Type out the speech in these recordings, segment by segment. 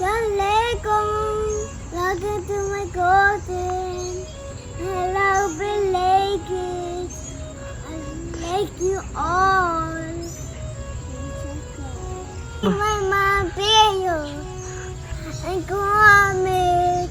Welcome to my garden. Hello, Belated. I like you all. My mom, Pedro. And Comet.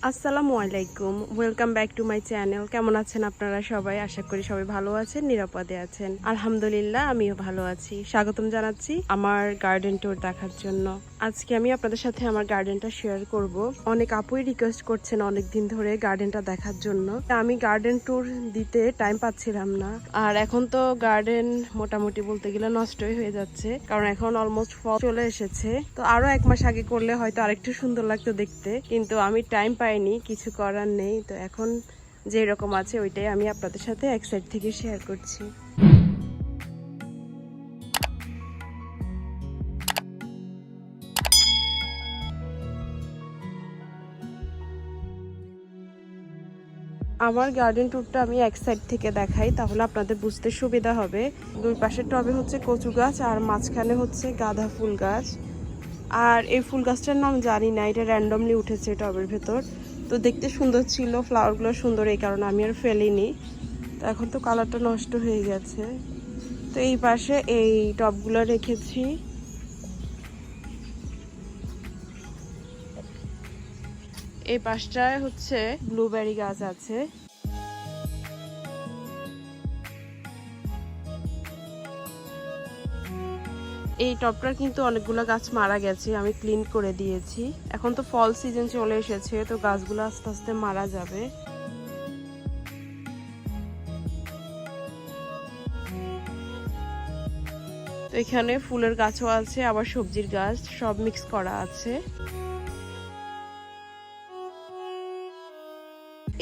আসসালামু আলাইকুম, welcome back to my channel. কেমন আছেন আপনারা সবাই? আশা করি সবাই ভালো আছেন, নিরাপদে আছেন। আলহামদুলিল্লাহ, আমিও ভালো আছি। স্বাগতম জানাচ্ছি আমার গার্ডেন ট্যুর দেখার জন্য। আজকে আমি আপনাদের সাথে আমার গার্ডেনটা শেয়ার করব। অনেক আপুই রিকোয়েস্ট করছেন অনেক দিন ধরে গার্ডেনটা দেখার জন্য। আমি গার্ডেন ট্যুর দিতে টাইম পাচ্ছিলাম না। আর এখন তো গার্ডেন মোটামুটি বলতে গেলে নষ্টই হয়ে যাচ্ছে, কারণ এখন অলমোস্ট ফল চলে এসেছে। তো আরো 1 মাস আগে করলে হয়তো আরেকটু সুন্দর লাগতো দেখতে, কিন্তু আমি টাইম পাইনি, কিছু করার নেই। তো এখন যে রকম আছে ওইটাই আমি আপনাদের সাথে এক সাইড থেকে শেয়ার করছি। আমার গার্ডেন ট্যুরটা আমি এক সাইড থেকে দেখাই, তাহলে আপনাদের বুঝতে সুবিধা হবে। দুই পাশের টবে হচ্ছে কচু গাছ, আর মাঝখানে হচ্ছে গাঁদা ফুল গাছ। আর এই ফুল গাছটার নাম জানি না, এটা র্যান্ডমলি উঠেছে টবের ভেতর। তো দেখতে সুন্দর ছিল, ফ্লাওয়ারগুলো সুন্দর, এই কারণে আমি আর ফেলিনি। তো এখন তো কালারটা নষ্ট হয়ে গেছে। তো এই পাশে এই টবগুলো রেখেছি। এই পাশটায় হচ্ছে ব্লুবেরি গাছ আছে। এই টবটার কিন্তু অনেকগুলো গাছ মারা গেছে, আমি ক্লিন করে দিয়েছি। এখন তো ফল সিজন চলে এসেছে, তো গাছগুলো আস্তে আস্তে মারা যাবে। তো এখানে ফুলের গাছও আছে, আবার সবজির গাছ, সব মিক্স করা আছে।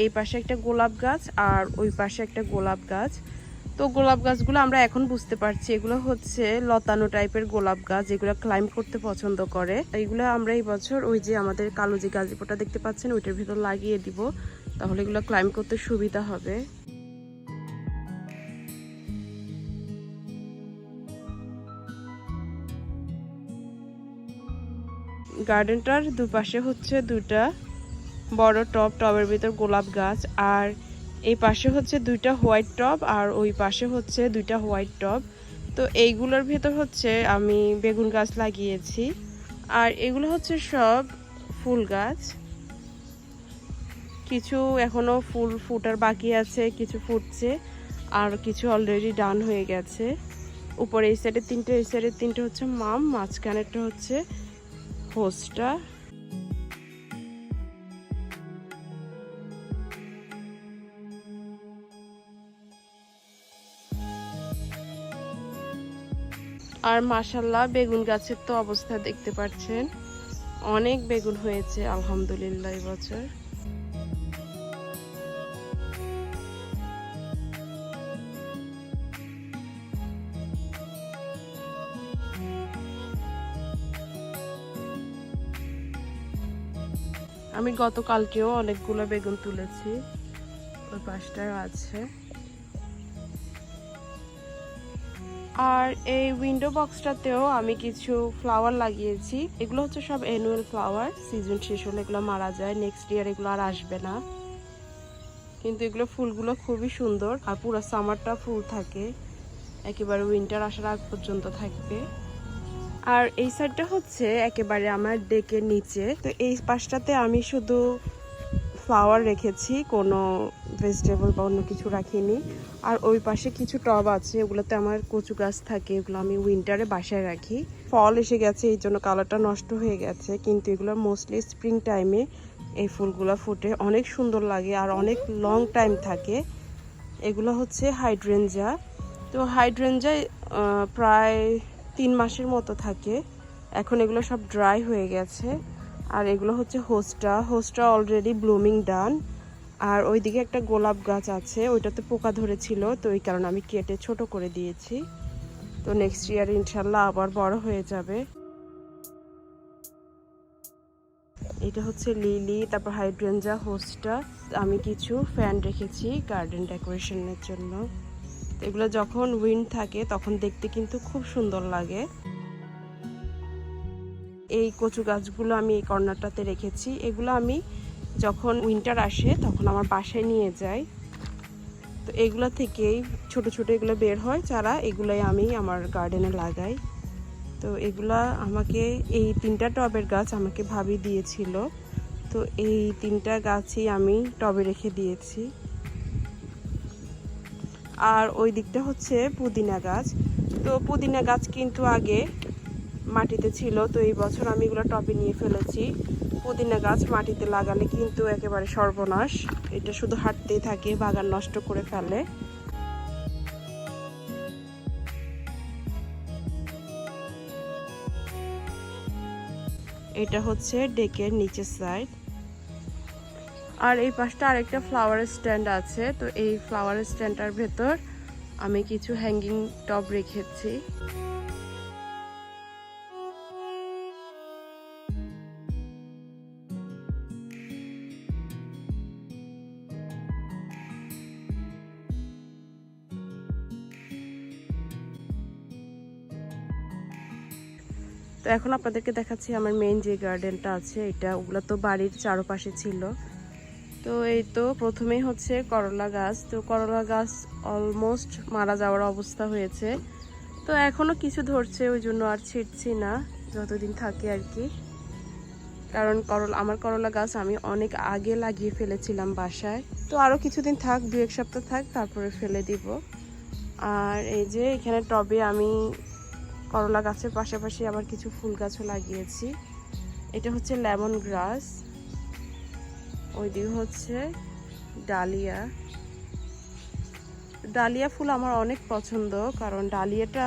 এই পাশে একটা গোলাপ গাছ আর ওই পাশে একটা গোলাপ গাছ। তো গোলাপ গাছগুলো আমরা এখন বুঝতে পারছি এগুলো হচ্ছে লতানো টাইপের গোলাপ গাছ, যেগুলো ক্লাইম্ব করতে পছন্দ করে। এইগুলো আমরা এই বছর ওই যে আমাদের কালো যে গাজিপোটা দেখতে পাচ্ছেন ওইটার ভিতর লাগিয়ে দিব, তাহলে এগুলো ক্লাইম্ব করতে সুবিধা হবে। গার্ডেনটার দুপাশে হচ্ছে দুইটা বড় টব, টবের ভিতর গোলাপ গাছ, আর এই পাশে হচ্ছে দুইটা হোয়াইট টব, আর ওই পাশে হচ্ছে দুইটা হোয়াইট টব। তো এইগুলোর ভেতর হচ্ছে আমি বেগুন গাছ লাগিয়েছি, আর এগুলো হচ্ছে সব ফুল গাছ। কিছু এখনো ফুল ফুটার বাকি আছে, কিছু ফুটছে, আর কিছু অলরেডি ডান হয়ে গেছে। উপরে এই সাইডে তিনটে, এই সাইডে তিনটে হচ্ছে মাম, মাঝখানেরটা হচ্ছে হোস্টটা। আর মাশাল্লাহ বেগুন গাছের তো অবস্থা দেখতে পাচ্ছেন, অনেক বেগুন হয়েছে আলহামদুলিল্লাহ এবছর। আমি গতকালকেও অনেকগুলো বেগুন তুলেছি, ওই পাশটাও আছে। আর এই উইন্ডো বক্সটাতেও আমি কিছু ফ্লাওয়ার লাগিয়েছি। এগুলো হচ্ছে সব অ্যানুয়াল ফ্লাওয়ার, সিজন শেষ হলে এগুলো মারা যায়, নেক্সট ইয়ার এগুলো আর আসবে না। কিন্তু এগুলো ফুলগুলো খুবই সুন্দর, আর পুরো সামারটা ফুল থাকে, একেবারে উইন্টার আসার আগ পর্যন্ত থাকবে। আর এই সাইডটা হচ্ছে একেবারে আমার ডেকের নিচে। তো এই পাশটাতে আমি শুধু ফ্লাওয়ার রেখেছি, কোনো ভেজিটেবল বা অন্য কিছু রাখিনি। আর ওই পাশে কিছু টব আছে, ওগুলোতে আমার কচু গাছ থাকে, এগুলো আমি উইন্টারে বাসায় রাখি। ফল এসে গেছে, এই জন্য কালারটা নষ্ট হয়ে গেছে, কিন্তু এগুলো মোস্টলি স্প্রিং টাইমে এই ফুলগুলো ফুটে, অনেক সুন্দর লাগে আর অনেক লং টাইম থাকে। এগুলো হচ্ছে হাইড্রেঞ্জা। তো হাইড্রেঞ্জায় প্রায় 3 মাসের মতো থাকে। এখন এগুলো সব ড্রাই হয়ে গেছে। আর এগুলো হচ্ছে হোস্টটা অলরেডি ব্লুমিং ডান। আর ওইদিকে একটা গোলাপ গাছ আছে, ওইটাতে পোকা ধরেছিল, তো এই কারণে আমি কেটে ছোট করে দিয়েছি। তো নেক্সট ইয়ার ইনশাল্লাহ আবার বড় হয়ে যাবে। এটা হচ্ছে লিলি, তারপর হাইড্রেঞ্জা, হোস্টটা। আমি কিছু ফ্যান রেখেছি গার্ডেন ডেকোরেশনের জন্য। তো এগুলো যখন উইন্ড থাকে তখন দেখতে কিন্তু খুব সুন্দর লাগে। এই কচু গাছগুলো আমি এই কর্নারটাতে রেখেছি। এগুলো আমি যখন উইন্টার আসে তখন আমার বাসায় নিয়ে যাই। তো এগুলো থেকেই ছোট ছোট এগুলো বের হয় চারা, এগুলোই আমি আমার গার্ডেনে লাগাই। তো এগুলা আমাকে এই 3টা টবের গাছ আমাকে ভাবি দিয়েছিল। তো এই 3টা গাছই আমি টবে রেখে দিয়েছি। আর ওই দিকটা হচ্ছে পুদিনা গাছ। তো পুদিনা গাছ কিন্তু আগে মাটিতে ছিল, তো এই বছর আমি এগুলো টবে নিয়ে ফেলেছি। পুদিনা গাছ মাটিতে লাগালে কিন্তু একেবারে সর্বনাশ, এটা শুধু হাঁটতেই থাকে, বাগান নষ্ট করে ফেলে। এটা হচ্ছে ডেকের নিচের সাইড। আর এই পাশটা আরেকটা ফ্লাওয়ার স্ট্যান্ড আছে। তো এই ফ্লাওয়ার স্ট্যান্ডটার ভেতর আমি কিছু হ্যাঙ্গিং টব রেখেছি। তো এখন আপনাদেরকে দেখাচ্ছি আমার মেইন যে গার্ডেনটা আছে, এটা ওগুলো তো বাড়ির চারপাশে ছিল। তো এই তো প্রথমেই হচ্ছে করলা গাছ। তো করলা গাছ অলমোস্ট মারা যাওয়ার অবস্থা হয়েছে। তো এখনো কিছু ধরছে, ওই জন্য আর ছিটছি না, যতদিন থাকে আর কি। কারণ আমার করলা গাছ আমি অনেক আগে লাগিয়ে ফেলেছিলাম বাসায়। তো আরও কিছুদিন থাক, 2-1 সপ্তাহ থাক, তারপরে ফেলে দিব। আর এই যে এখানে টবে আমি করলা গাছের পাশাপাশি আবার কিছু ফুল গাছও লাগিয়েছি। এটা হচ্ছে লেমন গ্রাস, ওইদিকে হচ্ছে ডালিয়া। ডালিয়া ফুল আমার অনেক পছন্দ, কারণ ডালিয়াটা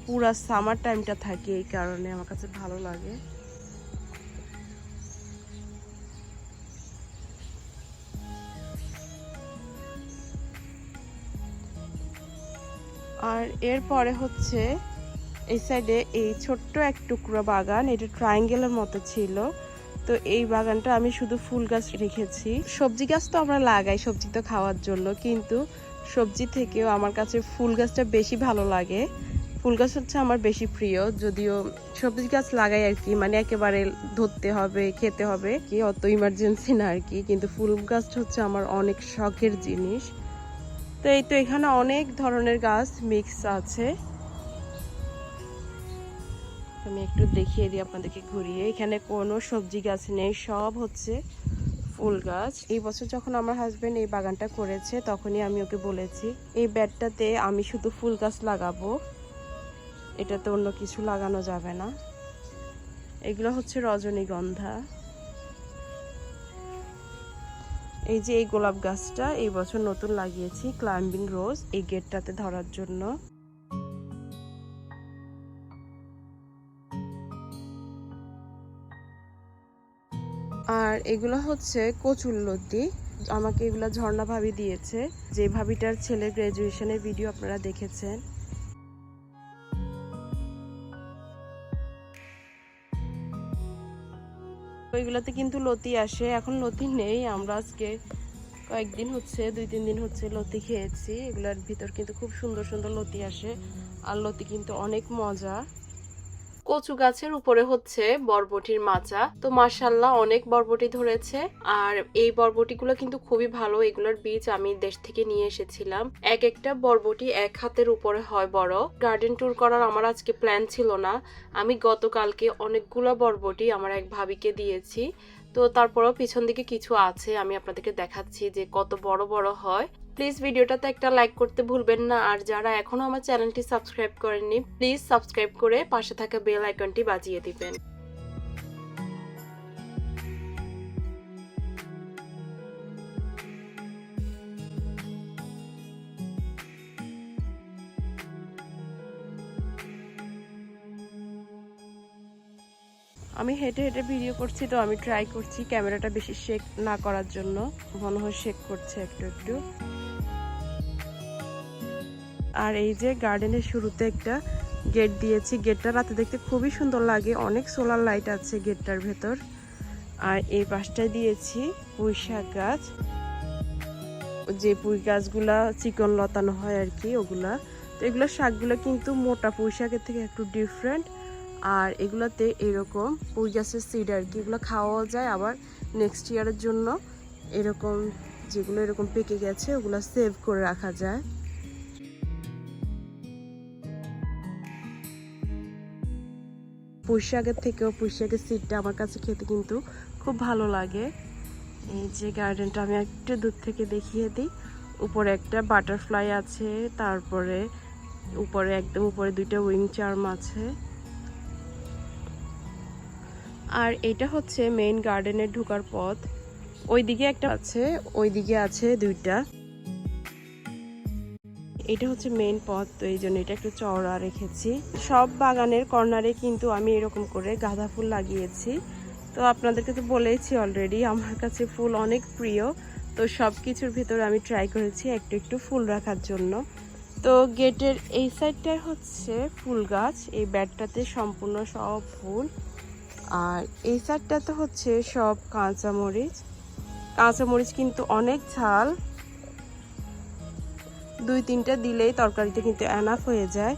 পুরা সামার টাইমটা থাকে, এই কারণে আমার কাছে ভালো লাগে। আর এরপরে হচ্ছে এই সাইডে এই ছোট্ট এক টুকরো বাগান, এটা ট্রায়াঙ্গেলের মতো ছিল। তো এই বাগানটা আমি শুধু ফুল গাছ রেখেছি। সবজি গাছ তো আমরা লাগাই সবজি তো খাওয়ার জন্য, কিন্তু সবজি থেকেও আমার কাছে ফুল গাছটা বেশি ভালো লাগে। ফুল গাছ হচ্ছে আমার বেশি প্রিয়, যদিও সবজি গাছ লাগাই আর কি, মানে একেবারে ধরতে হবে খেতে হবে কি অত ইমার্জেন্সি না আর কি, কিন্তু ফুল গাছ হচ্ছে আমার অনেক শখের জিনিস। তো এই তো এখানে অনেক ধরনের গাছ মিক্স আছে, আমি একটু দেখিয়ে দিই আপনাদেরকে ঘুরিয়ে। এখানে কোনো সবজি গাছ নেই, সব হচ্ছে ফুল গাছ। এই বছর যখন আমার হাজবেন্ড এই বাগানটা করেছে তখনই আমি ওকে বলেছি এই বেডটাতে আমি শুধু ফুল গাছ লাগাবো, এটাতে অন্য কিছু লাগানো যাবে না। এগুলো হচ্ছে রজনীগন্ধা। এই যে এই গোলাপ গাছটা এই বছর নতুন লাগিয়েছি, ক্লাইম্বিং রোজ, এই গেটটাতে ধরার জন্য। আর এগুলো হচ্ছে কচুরলতি, আমাকে এগুলো ঝর্ণা ভাবি দিয়েছে, যে ভাবিটার ছেলে গ্রাজুয়েশনের ভিডিও আপনারা দেখেছেন। ওইগুলোতে কিন্তু লতি আসে, এখন লতি নেই। আমরা আজকে কয়েকদিন হচ্ছে 2-3 দিন হচ্ছে লতি খেয়েছি। এগুলোর ভিতর কিন্তু খুব সুন্দর সুন্দর লতি আসে, আর লতি কিন্তু অনেক মজা। কচু গাছের উপরে হচ্ছে বরবটির মাচা। তো মাশাআল্লাহ অনেক বরবটি ধরেছে, আর এই বরবটিগুলো কিন্তু খুবই ভালো। এগুলোর বীজ আমি দেশ থেকে নিয়ে এসেছিলাম। এক একটা বরবটি 1 হাতের উপরে হয় বড়। গার্ডেন ট্যুর করার আমার আজকে প্ল্যান ছিল না, আমি গতকালকে অনেকগুলো বরবটি আমার এক ভাবিকে দিয়েছি। তো তারপরেও পিছন দিকে কিছু আছে, আমি আপনাদেরকে দেখাচ্ছি যে কত বড় বড় হয়। প্লিজ ভিডিওটাতে একটা লাইক করতে ভুলবেন না, আর যারা এখনো আমার চ্যানেলটি সাবস্ক্রাইব করেননি প্লিজ সাবস্ক্রাইব করে পাশে থাকা বেল আইকনটি বাজিয়ে দিবেন। আমি হেঁটে হেঁটে ভিডিও করছি, তো আমি ট্রাই করছি ক্যামেরাটা বেশি শেক না করার জন্য, মনে হয় শেক করছে একটু একটু। আর এই যে গার্ডেনের শুরুতে একটা গেট দিয়েছি, গেটটা রাতে দেখতে খুবই সুন্দর লাগে, অনেক সোলার লাইট আছে গেটটার ভেতর। আর এই পাশটায় দিয়েছি পুঁইশাক গাছ। যে পুঁই গাছগুলা চিকন লতানো হয় আর কি ওগুলা। তো এগুলো শাকগুলো কিন্তু মোটা পুঁই শাকের থেকে একটু ডিফারেন্ট। আর এগুলাতে এরকম পুঁই গাছের সিড আর কি, এগুলো খাওয়াও যায়, আবার নেক্সট ইয়ারের জন্য এরকম যেগুলো এরকম পেকে গেছে ওগুলো সেভ করে রাখা যায়। পুঁই শাকের থেকেও পুঁই শাকের সিডটা আমার কাছে খেতে কিন্তু খুব ভালো লাগে। এই যে গার্ডেনটা আমি একটু দূর থেকে দেখিয়ে দিই। উপরে একটা বাটারফ্লাই আছে, তারপরে উপরে একদম উপরে দুইটা উইং চার্ম আছে। আর এটা হচ্ছে মেইন গার্ডেনের ঢোকার পথ। ওইদিকে একটা আছে, ওইদিকে আছে দুইটা। এটা হচ্ছে মেইন পথ, তো এই জন্য এটা একটু চওড়া রেখেছি। সব বাগানের কর্নারে কিন্তু আমি এরকম করে গাঁদা ফুল লাগিয়েছি। তো আপনাদেরকে তো বলেইছি অলরেডি আমার কাছে ফুল অনেক প্রিয়। তো সব কিছুর ভিতরে আমি ট্রাই করেছি একটু একটু ফুল রাখার জন্য। তো গেটের এই সাইডটায় হচ্ছে ফুল গাছ, এই ব্যাডটাতে সম্পূর্ণ সব ফুল। আর এই সাইডটাতে হচ্ছে সব কাঁচামরিচ। কাঁচামরিচ কিন্তু অনেক ঝাল, 2-3টা দিলেই তরকারিতে কিন্তু এনাফ হয়ে যায়।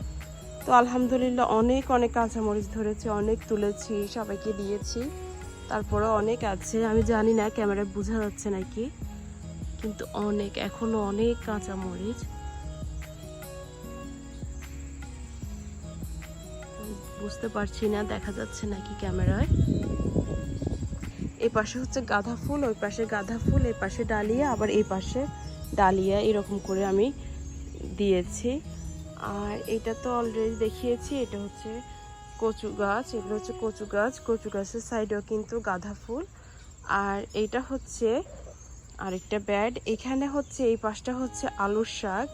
তো আলহামদুলিল্লাহ অনেক অনেক কাঁচামরিচ ধরেছে, অনেক তুলেছি, সবাইকে দিয়েছি। তারপরে অনেক আছে, আমি জানি না ক্যামেরায় বোঝা যাচ্ছে নাকি, কিন্তু অনেক, এখনো অনেক কাঁচামরিচ। বুঝতে পারছি না দেখা যাচ্ছে নাকি ক্যামেরায়। এই পাশে হচ্ছে গাঁদা ফুল, ওই পাশে গাঁদা ফুল, এই পাশে ডালিয়া, আবার এই পাশে ডালিয়া, এরকম করে আমি দিয়েছি। আর এটা তো অলরেডি দেখিয়েছি, এটা হচ্ছে কচু গাছ, এগুলো হচ্ছে কচু গাছ। কচু গাছের সাইডেও কিন্তু গাঁদা ফুল। আর এইটা হচ্ছে আরেকটা ব্যাড। এখানে হচ্ছে এই পাশটা হচ্ছে আলুর শাক।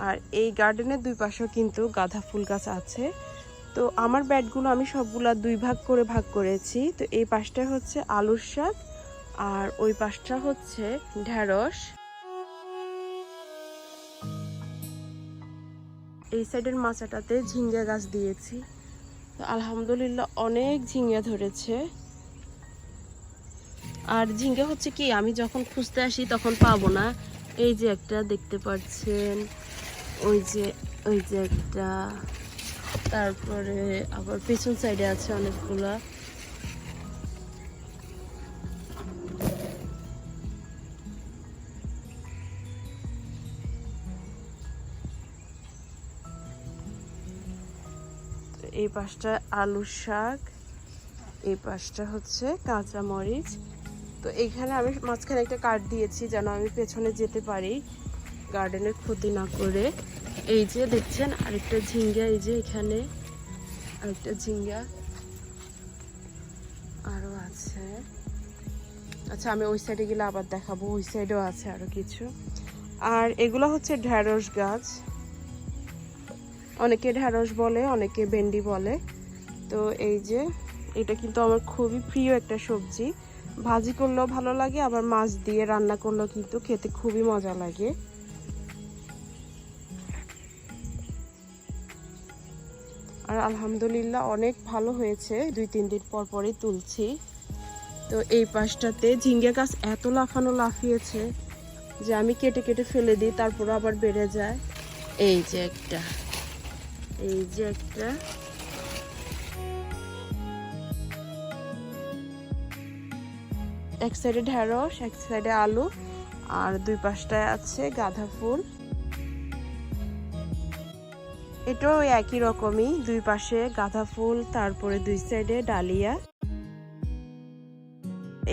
আর এই গার্ডেনের দুই পাশেও কিন্তু গাঁদা ফুল গাছ আছে। তো আমার ব্যাডগুলো আমি সবগুলা 2 ভাগ করে ভাগ করেছি। তো এই পাশটা হচ্ছে আলুর শাক, আর ওই পাশটা হচ্ছে ঢেঁড়স। এই সাইডের মাচাটাতে ঝিঙ্গা গাছ দিয়েছি। তো আলহামদুলিল্লাহ অনেক ঝিঙ্গা ধরেছে। আর ঝিঙ্গা হচ্ছে কি, আমি যখন খুঁজতে আসি তখন পাবো না। এই যে একটা দেখতে পাচ্ছেন, ওই যে একটা, তারপরে আবার পেছন সাইডে আছে অনেকগুলা। এই পাশটা আলুর শাক, এই পাশটা হচ্ছে কাঁচা মরিচ। তো এইখানে আমি মাঝখানে একটা কাঠ দিয়েছি যেন আমি পেছনে যেতে পারি, গার্ডেনের ক্ষতি না করে। এই যে দেখছেন আরেকটা ঝিঙ্গা, এই যে এখানে আরেকটা ঝিঙ্গা আরো আছে। আচ্ছা আমি ওই সাইডে গেলে আবার দেখাবো, ওই সাইডেও আছে আরো কিছু। আর এগুলো হচ্ছে ঢেঁড়স গাছ, অনেকে ঢেঁড়স বলে, অনেকে ভেন্ডি বলে। তো এই যে এটা কিন্তু আমার খুবই প্রিয় একটা সবজি, ভাজি করলেও ভালো লাগে, আবার মাছ দিয়ে রান্না করলেও কিন্তু খেতে খুবই মজা লাগে। আর আলহামদুলিল্লাহ অনেক ভালো হয়েছে, 2-3 দিন পর পরই তুলছি। তো এই পাশটাতে ঝিঙ্গা গাছ এত লাফিয়েছে যে আমি কেটে কেটে ফেলে দিই, তারপর আবার বেড়ে যায়। এই যে একটা, এই যে একটা, এক সাইডে ঢেঁড়স, এক সাইডে আলু, আর দুই পাশটায় আছে গাঁদা ফুল। এটাও একই রকমই, দুই পাশে গাঁদা ফুল, তারপরে দুই সাইডে ডালিয়া।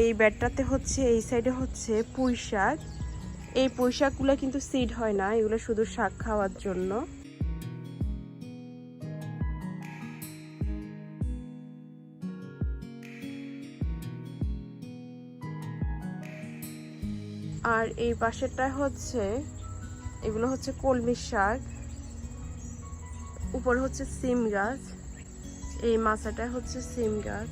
এই ব্যাডটাতে হচ্ছে এই সাইডে হচ্ছে পুঁই শাক। এই পুঁই শাকগুলো কিন্তু সিড হয় না, এগুলো শুধু শাক খাওয়ার জন্য। আর এই পাশেরটা হচ্ছে, এগুলো হচ্ছে কলমি শাক। উপরে হচ্ছে সিম গাছ, এই মাচাটা হচ্ছে সিম গাছ।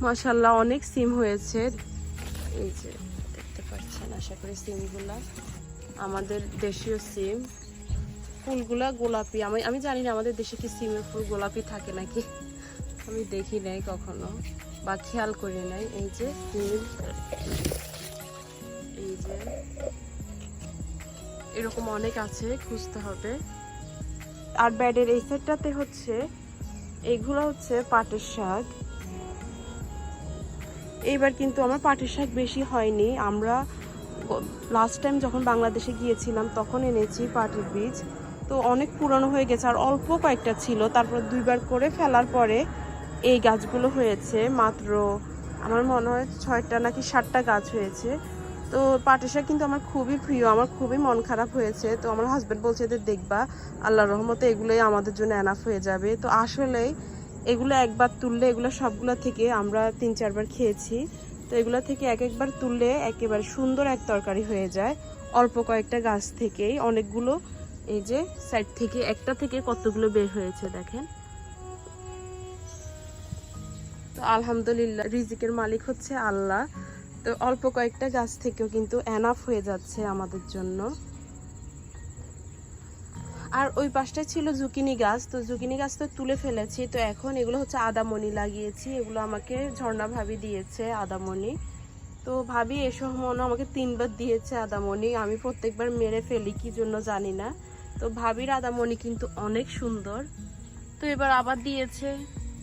মাশাআল্লাহ অনেক সিম হয়েছে, এই যে দেখতে পাচ্ছেন আশা করি সিমগুলা আমাদের দেশীয় সিম। ফুলগুলা গোলাপি, আমি জানি না আমাদের দেশে কি সিমের ফুল গোলাপি থাকে নাকি, আমি দেখি নাই কখনো বা খেয়াল করি নাই। এই যে সিম, এই যে এরকম অনেক আছে, খুঁজতে হবে। আর ব্যাডের এই সাইডটাতে হচ্ছে এইগুলো হচ্ছে পাটের শাক। এইবার কিন্তু আমার পাটের শাক বেশি হয়নি, আমরা লাস্ট টাইম যখন বাংলাদেশে গিয়েছিলাম তখন এনেছি পাটের বীজ, তো অনেক পুরনো হয়ে গেছে আর অল্প কয়েকটা ছিল, তারপর 2বার করে ফেলার পরে এই গাছগুলো হয়েছে। মাত্র আমার মনে হয় 6টা নাকি 7টা গাছ হয়েছে। তো পাটের শাক কিন্তু আমার খুবই প্রিয়, আমার খুবই মন খারাপ হয়েছে। তো আমার হাজব্যান্ড বলছে যে দেখবা আল্লাহর রহমতে এগুলোই আমাদের জন্য এনাফ হয়ে যাবে। তো আসলেই এগুলো একবার তুললে এগুলো সবগুলো থেকে আমরা 3-4বার খেয়েছি। তো এগুলো থেকে একবার তুললে একেবারে সুন্দর এক তরকারি হয়ে যায়, অল্প কয়েকটা গাছ থেকেই অনেকগুলো। এই যে সাইড থেকে একটা থেকে কতগুলো বের হয়েছে দেখেন। তো আলহামদুলিল্লাহ, রিজিকের মালিক হচ্ছে আল্লাহ। তো অল্প কয়েকটা গাছ থেকেও কিন্তু এনাফ হয়ে যাচ্ছে আমাদের জন্য। আর ওই পাশটায় ছিল জুকিনি গাছ, তো জুকিনি গাছ তো তুলে ফেলেছি। তো এখন এগুলো হচ্ছে আদামনি লাগিয়েছি, এগুলো আমাকে ঝর্ণা ভাবি দিয়েছে আদামনি। তো ভাবি এসব মনে আমাকে 3বার দিয়েছে আদামনি, আমি প্রত্যেকবার মেরে ফেলি কি জন্য জানি না। তো ভাবির আদামনি কিন্তু অনেক সুন্দর, তো এবার আবার দিয়েছে।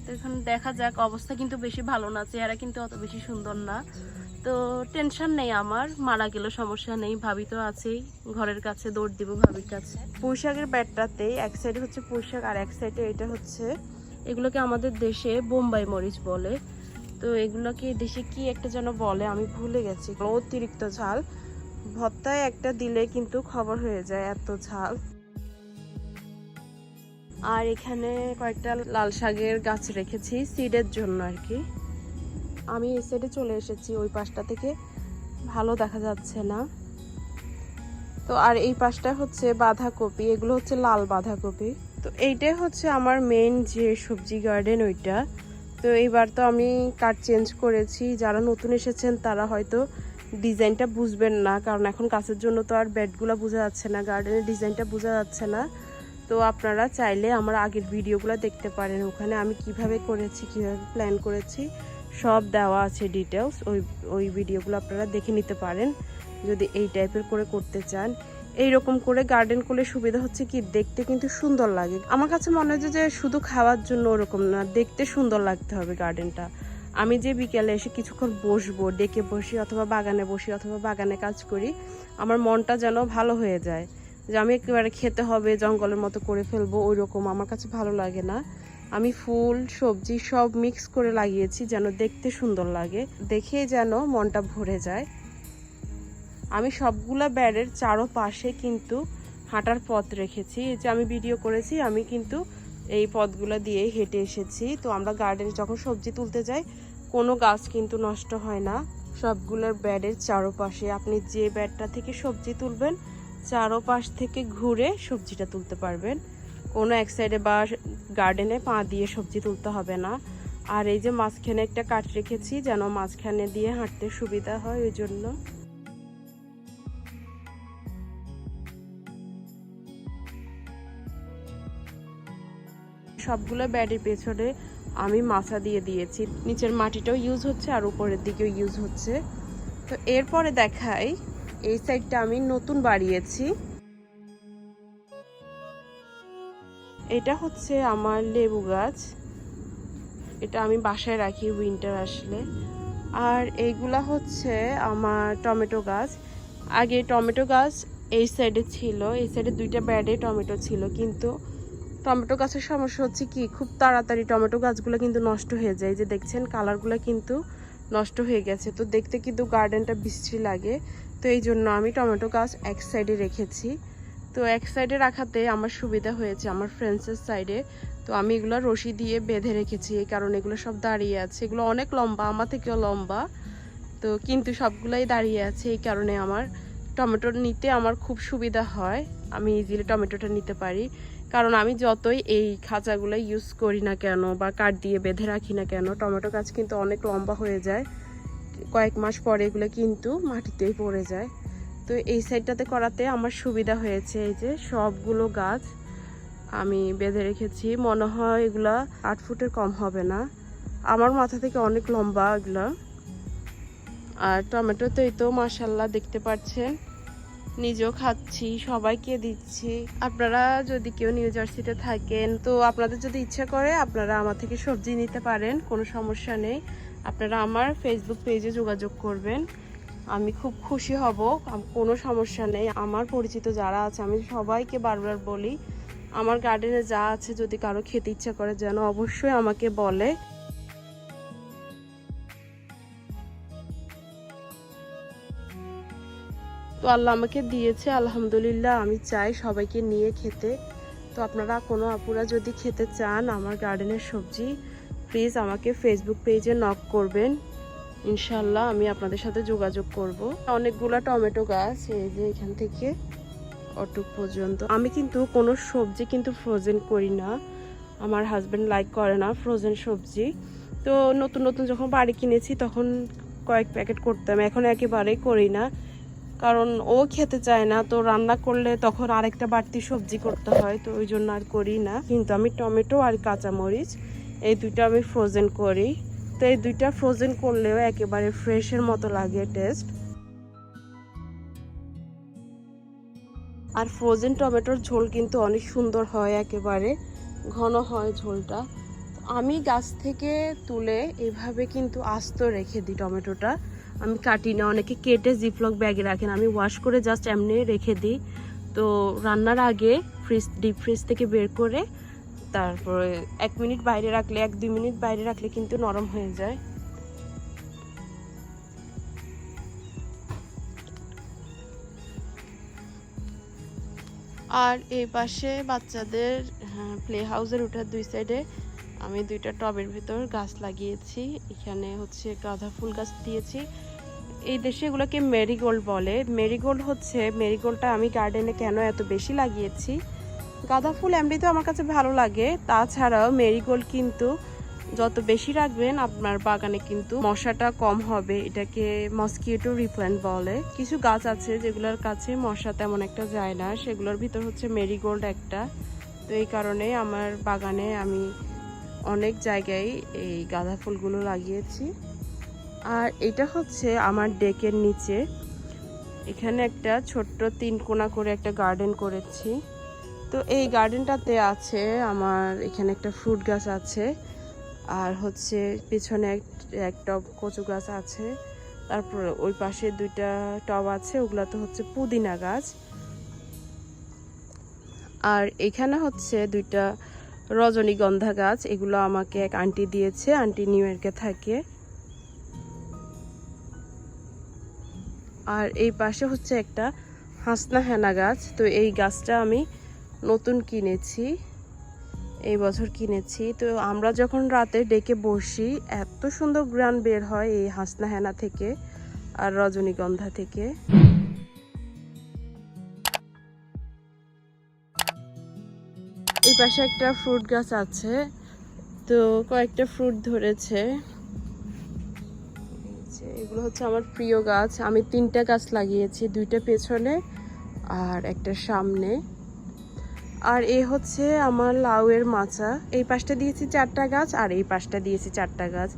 তো এখন দেখা যাক, অবস্থা কিন্তু বেশি ভালো না, চেহারা কিন্তু অত বেশি সুন্দর না। তো টেনশন নেই, আমার মারা গেল সমস্যা নেই, ভাবি তো আছেই, ঘরের কাছে দৌড় দিব ভাবির কাছে। পুঁইশাকের ব্যাটটাতে এক সাইডে হচ্ছে পুঁইশাক আর এক সাইডে এটা হচ্ছে, এগুলোকে আমাদের দেশে বোম্বাই মরিচ বলে। তো এগুলোকে দেশে কি একটা যেন বলে, আমি ভুলে গেছি। অতিরিক্ত ঝাল, ভর্তায় একটা দিলে কিন্তু খবর হয়ে যায়, এত ঝাল। আর এখানে কয়েকটা লাল শাকের গাছ রেখেছি সিডের জন্য আর কি। আমি এই সাইডে চলে এসেছি, ওই পাশটা থেকে ভালো দেখা যাচ্ছে না। তো আর এই পাশটা হচ্ছে বাঁধাকপি, এগুলো হচ্ছে লাল বাঁধাকপি। তো এইটাই হচ্ছে আমার মেইন যে সবজি গার্ডেন ওইটা। তো এইবার তো আমি কাঠ চেঞ্জ করেছি, যারা নতুন এসেছেন তারা হয়তো ডিজাইনটা বুঝবেন না, কারণ এখন গাছের জন্য তো আর বেডগুলো বোঝা যাচ্ছে না, গার্ডেনের ডিজাইনটা বোঝা যাচ্ছে না। তো আপনারা চাইলে আমার আগের ভিডিওগুলো দেখতে পারেন, ওখানে আমি কিভাবে করেছি, কিভাবে প্ল্যান করেছি সব দেওয়া আছে ডিটেলস। ওই ভিডিওগুলো আপনারা দেখে নিতে পারেন যদি এই টাইপের করে করতে চান। এইরকম করে গার্ডেন করলে সুবিধা হচ্ছে কি, দেখতে কিন্তু সুন্দর লাগে। আমার কাছে মনে হয় যে শুধু খাওয়ার জন্য ওরকম না, দেখতে সুন্দর লাগতে হবে গার্ডেনটা। আমি যে বিকেলে এসে কিছুক্ষণ বসবো, ডেকে বসি অথবা বাগানে বসি অথবা বাগানে কাজ করি, আমার মনটা যেন ভালো হয়ে যায়, যে আমি একেবারে খেতে হবে জঙ্গলের মতো করে ফেলবো ওই রকম আমার কাছে ভালো লাগে না। আমি ফুল সবজি সব মিক্স করে লাগিয়েছি যেন দেখতে সুন্দর লাগে, দেখে যেন মনটা ভরে যায়। আমি সবগুলা ব্যাডের চারোপাশে কিন্তু হাঁটার পথ রেখেছি, এই যে আমি ভিডিও করেছি, আমি কিন্তু এই পথগুলো দিয়ে হেঁটে এসেছি। তো আমরা গার্ডেনে যখন সবজি তুলতে যাই কোনো গাছ কিন্তু নষ্ট হয় না। সবগুলোর ব্যাডের চারোপাশে আপনি যে ব্যাডটা থেকে সবজি তুলবেন চারোপাশ থেকে ঘুরে সবজিটা তুলতে পারবেন, কোনো এক সাইডে বা গার্ডেনে পা দিয়ে সবজি তুলতে হবে না। আর এই যে মাঝখানে একটা কাঠ রেখেছি যেন মাঝখানে দিয়ে হাঁটতে সুবিধা হয়, ওই জন্য। সবগুলো ব্যাডের পেছনে আমি মাছা দিয়ে দিয়েছি, নিচের মাটিটাও ইউজ হচ্ছে আর উপরের দিকেও ইউজ হচ্ছে। তো এরপরে দেখাই এই সাইডটা আমি নতুন বাড়িয়েছি। এটা হচ্ছে আমার লেবু গাছ, এটা আমি বাসায় রাখি উইন্টার আসলে। আর এইগুলা হচ্ছে আমার টমেটো গাছ। আগে টমেটো গাছ এই সাইডে ছিল, এই সাইডে 2টা ব্যাডে টমেটো ছিল, কিন্তু টমেটো গাছের সমস্যা হচ্ছে কি, খুব তাড়াতাড়ি টমেটো গাছগুলো কিন্তু নষ্ট হয়ে যায়, যে দেখছেন কালারগুলো কিন্তু নষ্ট হয়ে গেছে। তো দেখতে কিন্তু গার্ডেনটা বিশ্রী লাগে, তো এই জন্য আমি টমেটো গাছ এক সাইডে রেখেছি। তো এক সাইডে রাখাতে আমার সুবিধা হয়েছে, আমার ফ্রেন্ডসের সাইডে। তো আমি এগুলো রশি দিয়ে বেঁধে রেখেছি, এই কারণে এগুলো সব দাঁড়িয়ে আছে, এগুলো অনেক লম্বা, আমার থেকেও লম্বা। তো কিন্তু সবগুলাই দাঁড়িয়ে আছে, এই কারণে আমার টমেটো নিতে আমার খুব সুবিধা হয়, আমি ইজিলি টমেটোটা নিতে পারি। কারণ আমি যতই এই খাঁচাগুলো ইউজ করি না কেন বা কাঠ দিয়ে বেঁধে রাখি না কেন, টমেটো গাছ কিন্তু অনেক লম্বা হয়ে যায়, কয়েক মাস পরে এগুলো কিন্তু মাটিতেই পড়ে যায়। তো এই সাইডটাতে করাতে আমার সুবিধা হয়েছে। এই যে সবগুলো গাছ আমি বেঁধে রেখেছি, মনে হয় এগুলা 8 ফুটের কম হবে না, আমার মাথা থেকে অনেক লম্বা এগুলা। আর টমেটো তো এই তো মাশাল্লাহ দেখতে পাচ্ছেন, নিজেও খাচ্ছি, সবাইকে দিচ্ছি। আপনারা যদি কেউ নিউ জার্সিতে থাকেন, তো আপনাদের যদি ইচ্ছা করে আপনারা আমার থেকে সবজি নিতে পারেন, কোনো সমস্যা নেই। আপনারা আমার ফেসবুক পেজে যোগাযোগ করবেন, আমি খুব খুশি হব, কোনো সমস্যা নেই। আমার পরিচিত যারা আছে আমি সবাইকে বারবার বলি, আমার গার্ডেনে যা আছে যদি কারো খেতে ইচ্ছা করে যেন অবশ্যই আমাকে বলে। তো আল্লাহ আমাকে দিয়েছে আলহামদুলিল্লাহ, আমি চাই সবাইকে নিয়ে খেতে। তো আপনারা কোনো আপুরা যদি খেতে চান আমার গার্ডেনের সবজি, প্লিজ আমাকে ফেসবুক পেজে নক করবেন, ইনশাল্লাহ আমি আপনাদের সাথে যোগাযোগ করব। অনেকগুলা টমেটো গাছ, এই যে এখান থেকে অটুক পর্যন্ত। আমি কিন্তু কোনো সবজি কিন্তু ফ্রোজেন করি না, আমার হাজব্যান্ড লাইক করে না ফ্রোজেন সবজি। তো নতুন নতুন যখন বাড়ি কিনেছি তখন কয়েক প্যাকেট করতাম, এখন একেবারেই করি না, কারণ ও খেতে চায় না। তো রান্না করলে তখন আরেকটা বাড়তি সবজি করতে হয়, তো ওই জন্য আর করি না। কিন্তু আমি টমেটো আর কাঁচামরিচ এই দুইটা আমি ফ্রোজেন করি। তো এই দুইটা ফ্রোজেন করলেও একেবারে ফ্রেশের মতো লাগে টেস্ট। আর ফ্রোজেন টমেটোর ঝোল কিন্তু অনেক সুন্দর হয়, একেবারে ঘন হয় ঝোলটা। আমি গাছ থেকে তুলে এভাবে কিন্তু আস্ত রেখে দিই টমেটোটা, আমি কাটি না। অনেকে কেটে জিপলক ব্যাগে রাখেন, আমি ওয়াশ করে জাস্ট এমনি রেখে দিই। তো রান্নার আগে ডিপ ফ্রিজ থেকে বের করে তারপরে 1 মিনিট বাইরে রাখলে, 1-2 মিনিট বাইরে রাখলে কিন্তু নরম হয়ে যায়। আর এই পাশে বাচ্চাদের প্লে হাউসের উঠার 2 সাইডে আমি 2টা টবের ভিতর গাছ লাগিয়েছি। এখানে হচ্ছে গাঁদা ফুল গাছ দিয়েছি, এই দেশে এগুলোকে মেরিগোল্ড বলে। মেরিগোল্ডটা আমি গার্ডেনে কেন এত বেশি লাগিয়েছি, গাঁদা ফুল এমনিতেও আমার কাছে ভালো লাগে, তাছাড়াও মেরিগোল্ড কিন্তু যত বেশি রাখবেন আপনার বাগানে কিন্তু মশাটা কম হবে, এটাকে মসকিটো রিপেলেন্ট বলে। কিছু গাছ আছে যেগুলোর কাছে মশা তেমন একটা যায় না, সেগুলোর ভিতর হচ্ছে মেরিগোল্ড একটা। তো এই কারণে আমার বাগানে আমি অনেক জায়গায় এই গাঁদা ফুলগুলো লাগিয়েছি। আর এটা হচ্ছে আমার ডেকের নিচে, এখানে একটা ছোট্ট 3 কোণা করে একটা গার্ডেন করেছি। তো এই গার্ডেনটাতে আছে আমার, এখানে একটা ফ্রুট গাছ আছে, আর হচ্ছে পিছনে এক টব কচু গাছ আছে, তারপর ওই পাশে 2টা টব আছে, ওগুলাতে হচ্ছে পুদিনা গাছ। আর এখানে হচ্ছে 2টা রজনীগন্ধা গাছ, এগুলো আমাকে এক আন্টি দিয়েছে, আন্টি নিউ ইয়র্কে থাকে। আর এই পাশে হচ্ছে একটা হাসনা হেনা গাছ, তো এই গাছটা আমি নতুন কিনেছি, এই বছর কিনেছি। তো আমরা যখন রাতে ডেকে বসি এত সুন্দর গ্রান বের হয় এই হাসনা হেনা থেকে আর রজনীগন্ধা থেকে। এই পাশে একটা ফ্রুট গাছ আছে, তো কয়েকটা ফ্রুট ধরেছে। এগুলো হচ্ছে আমার প্রিয় গাছ, আমি 3টা গাছ লাগিয়েছি, 2টা পেছনে আর একটা সামনে। আর এই হচ্ছে আমার লাউয়ের মাচা, এই পাশটা দিয়েছি 4টা গাছ আর এই পাশটা দিয়েছি 4টা গাছ,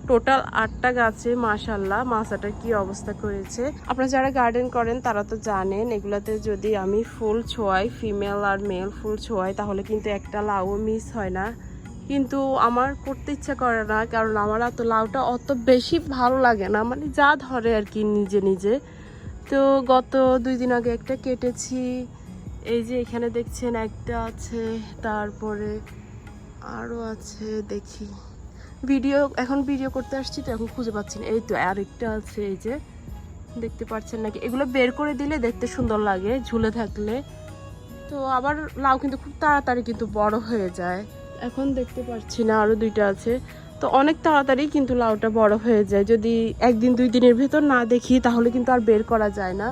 টোটাল 8টা গাছে মাশাল্লাহ মাচাটার কি অবস্থা করেছে। আপনারা যারা গার্ডেন করেন তারা তো জানেন, এগুলাতে যদি আমি ফুল ছোঁয়াই, ফিমেল আর মেল ফুল ছোঁয়াই, তাহলে কিন্তু একটা লাউও মিস হয় না। কিন্তু আমার করতে ইচ্ছা করে না, কারণ আমার এত লাউটা অত বেশি ভালো লাগে না, মানে যা ধরে আর কি নিজে নিজে। তো গত 2 দিন আগে একটা কেটেছি, এই যে এখানে দেখছেন একটা আছে, তারপরে আরও আছে, দেখি এখন ভিডিও করতে আসছি তো এখন খুঁজে পাচ্ছি না। এই তো আরেকটা আছে, এই যে দেখতে পাচ্ছেন নাকি, এগুলো বের করে দিলে দেখতে সুন্দর লাগে ঝুলে থাকলে। তো আবার লাউ কিন্তু খুব তাড়াতাড়ি কিন্তু বড় হয়ে যায়, এখন দেখতে পাচ্ছি না, আরও 2টা আছে। তো অনেক তাড়াতাড়ি কিন্তু লাউটা বড় হয়ে যায়, যদি 1-2 দিনের ভেতর না দেখি তাহলে কিন্তু আর বের করা যায় না।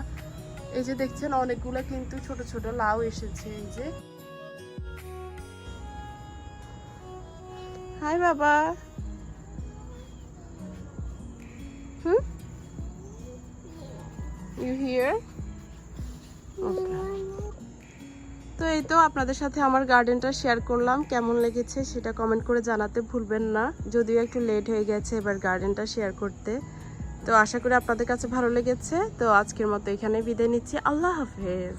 এই যে দেখছেন অনেকগুলো কিন্তু ছোট ছোট লাউ এসেছে, এই যে হাই বাবা। You here? তো এই তো আপনাদের সাথে আমার গার্ডেনটা শেয়ার করলাম, কেমন লেগেছে সেটা কমেন্ট করে জানাতে ভুলবেন না। যদিও একটু লেট হয়ে গেছে এবার গার্ডেনটা শেয়ার করতে, তো আশা করি আপনাদের কাছে ভালো লেগেছে। তো আজকের মতো এখানে বিদায় নিচ্ছি, আল্লাহ হাফেজ।